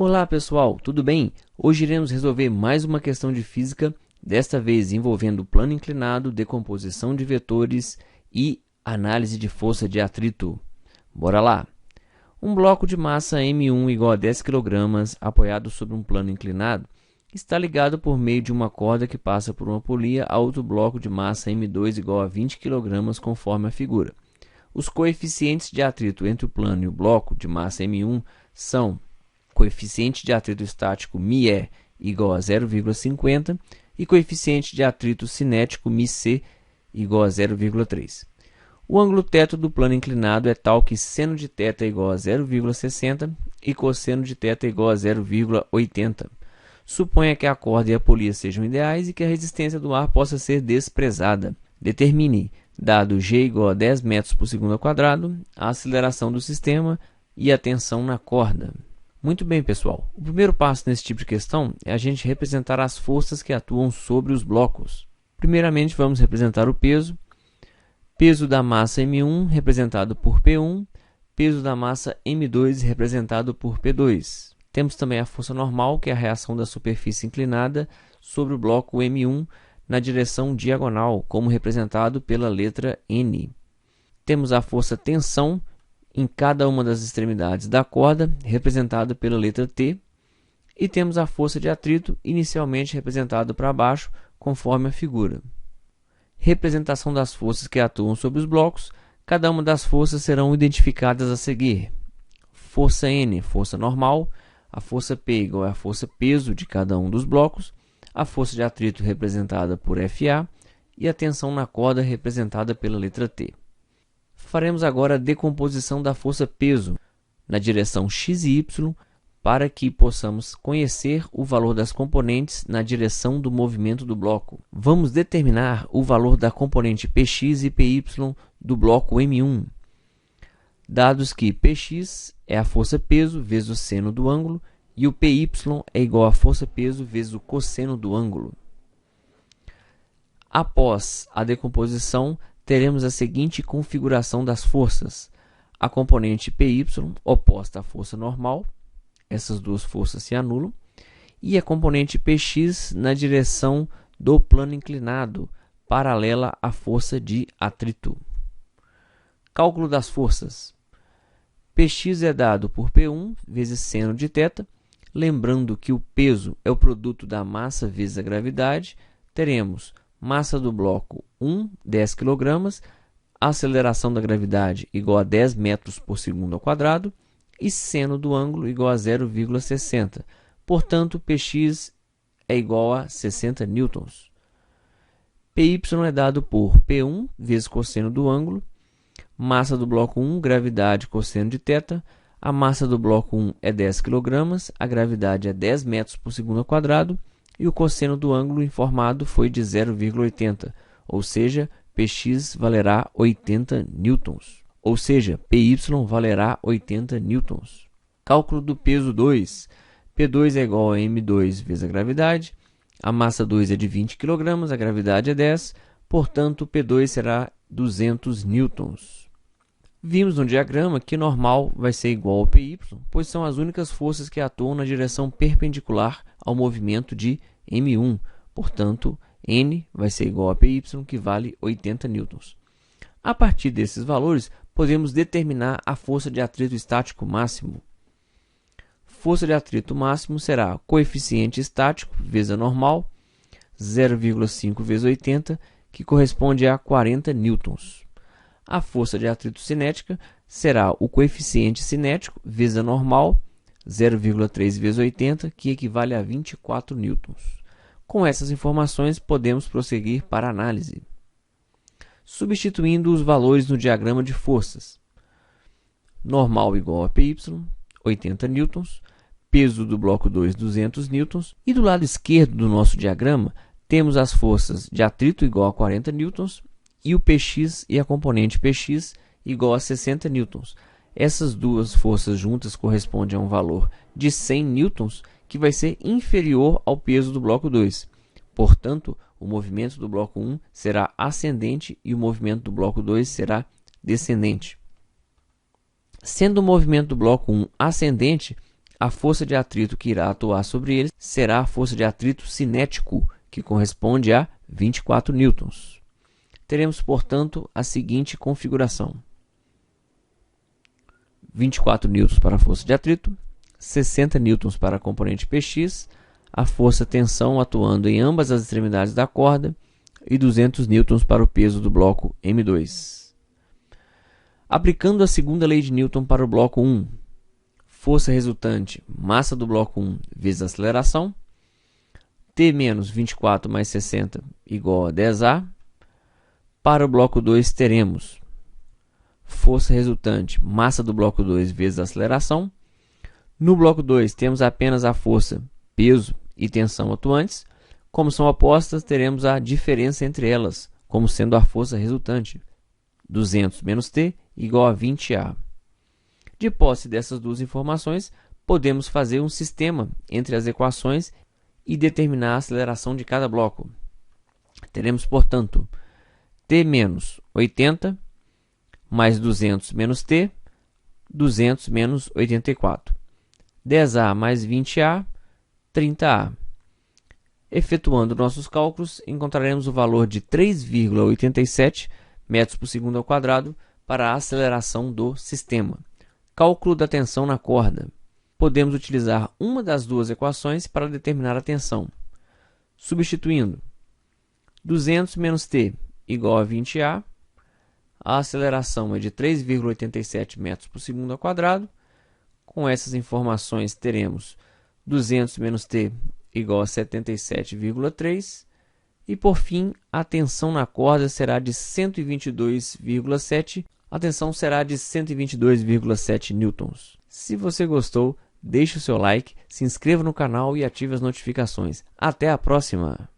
Olá pessoal, tudo bem? Hoje iremos resolver mais uma questão de física, desta vez envolvendo plano inclinado, decomposição de vetores e análise de força de atrito. Bora lá! Um bloco de massa M1 igual a 10 kg, apoiado sobre um plano inclinado, está ligado por meio de uma corda que passa por uma polia a outro bloco de massa M2 igual a 20 kg, conforme a figura. Os coeficientes de atrito entre o plano e o bloco de massa M1 são coeficiente de atrito estático μe igual a 0,50 e coeficiente de atrito cinético μc igual a 0,3. O ângulo teto do plano inclinado é tal que seno de θ é igual a 0,60 e cosseno de θ é igual a 0,80. Suponha que a corda e a polia sejam ideais e que a resistência do ar possa ser desprezada. Determine, dado g igual a 10 metros por segundo ao quadrado, a aceleração do sistema e a tensão na corda. Muito bem, pessoal. O primeiro passo nesse tipo de questão é a gente representar as forças que atuam sobre os blocos. Primeiramente, vamos representar o peso. Peso da massa M1 representado por P1, peso da massa M2 representado por P2. Temos também a força normal, que é a reação da superfície inclinada sobre o bloco M1 na direção diagonal, como representado pela letra N. Temos a força tensão em cada uma das extremidades da corda, representada pela letra T, e temos a força de atrito, inicialmente representada para baixo, conforme a figura. Representação das forças que atuam sobre os blocos. Cada uma das forças serão identificadas a seguir. Força N, força normal. A força P igual a força peso de cada um dos blocos. A força de atrito representada por FA. E a tensão na corda representada pela letra T. Faremos agora a decomposição da força peso na direção x e y para que possamos conhecer o valor das componentes na direção do movimento do bloco. Vamos determinar o valor da componente Px e Py do bloco M1, dados que Px é a força peso vezes o seno do ângulo e o Py é igual a força peso vezes o cosseno do ângulo. Após a decomposição, teremos a seguinte configuração das forças. A componente Py oposta à força normal, essas duas forças se anulam, e a componente Px na direção do plano inclinado, paralela à força de atrito. Cálculo das forças. Px é dado por P1 vezes seno de θ. Lembrando que o peso é o produto da massa vezes a gravidade, teremos massa do bloco 1, 10 kg, aceleração da gravidade igual a 10 metros por segundo ao quadrado e seno do ângulo igual a 0,60. Portanto, Px é igual a 60 newtons. Py é dado por P1 vezes cosseno do ângulo, massa do bloco 1, gravidade cosseno de θ. A massa do bloco 1 é 10 kg, a gravidade é 10 metros por segundo ao quadrado e o cosseno do ângulo informado foi de 0,80, ou seja, Px valerá 80 newtons, ou seja, Py valerá 80 newtons. Cálculo do peso 2. P2 é igual a M2 vezes a gravidade, a massa 2 é de 20 kg, a gravidade é 10, portanto, P2 será 200 newtons. Vimos no diagrama que normal vai ser igual ao Py, pois são as únicas forças que atuam na direção perpendicular ao movimento de M1. Portanto, N vai ser igual a Py, que vale 80 newtons. A partir desses valores, podemos determinar a força de atrito estático máximo. Força de atrito máximo será coeficiente estático vezes a normal, 0,5 vezes 80, que corresponde a 40 newtons. A força de atrito cinética será o coeficiente cinético vezes a normal, 0,3 vezes 80, que equivale a 24 newtons. Com essas informações, podemos prosseguir para a análise. Substituindo os valores no diagrama de forças. Normal igual a Py, 80 newtons. Peso do bloco 2, 200 newtons. E do lado esquerdo do nosso diagrama, temos as forças de atrito igual a 40 newtons e o Px e a componente Px igual a 60 newtons. Essas duas forças juntas correspondem a um valor de 100 newtons, que vai ser inferior ao peso do bloco 2. Portanto, o movimento do bloco 1 será ascendente e o movimento do bloco 2 será descendente. Sendo o movimento do bloco 1 ascendente, A força de atrito que irá atuar sobre eles será a força de atrito cinético, que corresponde a 24 newtons. Teremos, portanto, a seguinte configuração: 24 newtons para a força de atrito, 60 newtons para a componente Px, a força-tensão atuando em ambas as extremidades da corda e 200 newtons para o peso do bloco M2. Aplicando a segunda lei de Newton para o bloco 1, força resultante, massa do bloco 1 vezes aceleração, T menos 24 mais 60 igual a 10A. Para o bloco 2 teremos força resultante, massa do bloco 2 vezes aceleração. No bloco 2 temos apenas a força, peso e tensão atuantes. Como são opostas, teremos a diferença entre elas, como sendo a força resultante, 200 menos T igual a 20A. De posse dessas duas informações, podemos fazer um sistema entre as equações e determinar a aceleração de cada bloco. Teremos, portanto, T menos 80 mais 200 menos T, 200 menos 84. 10A mais 20A, 30A. Efetuando nossos cálculos, encontraremos o valor de 3,87 metros por segundo ao quadrado para a aceleração do sistema. Cálculo da tensão na corda. Podemos utilizar uma das duas equações para determinar a tensão. Substituindo 200 menos T igual a 20A, a aceleração é de 3,87 metros por segundo ao quadrado. Com essas informações teremos 200 menos T igual a 77,3 e por fim a tensão na corda será de 122,7. A tensão será de 122,7 newtons. Se você gostou, deixe o seu like, se inscreva no canal e ative as notificações. Até a próxima!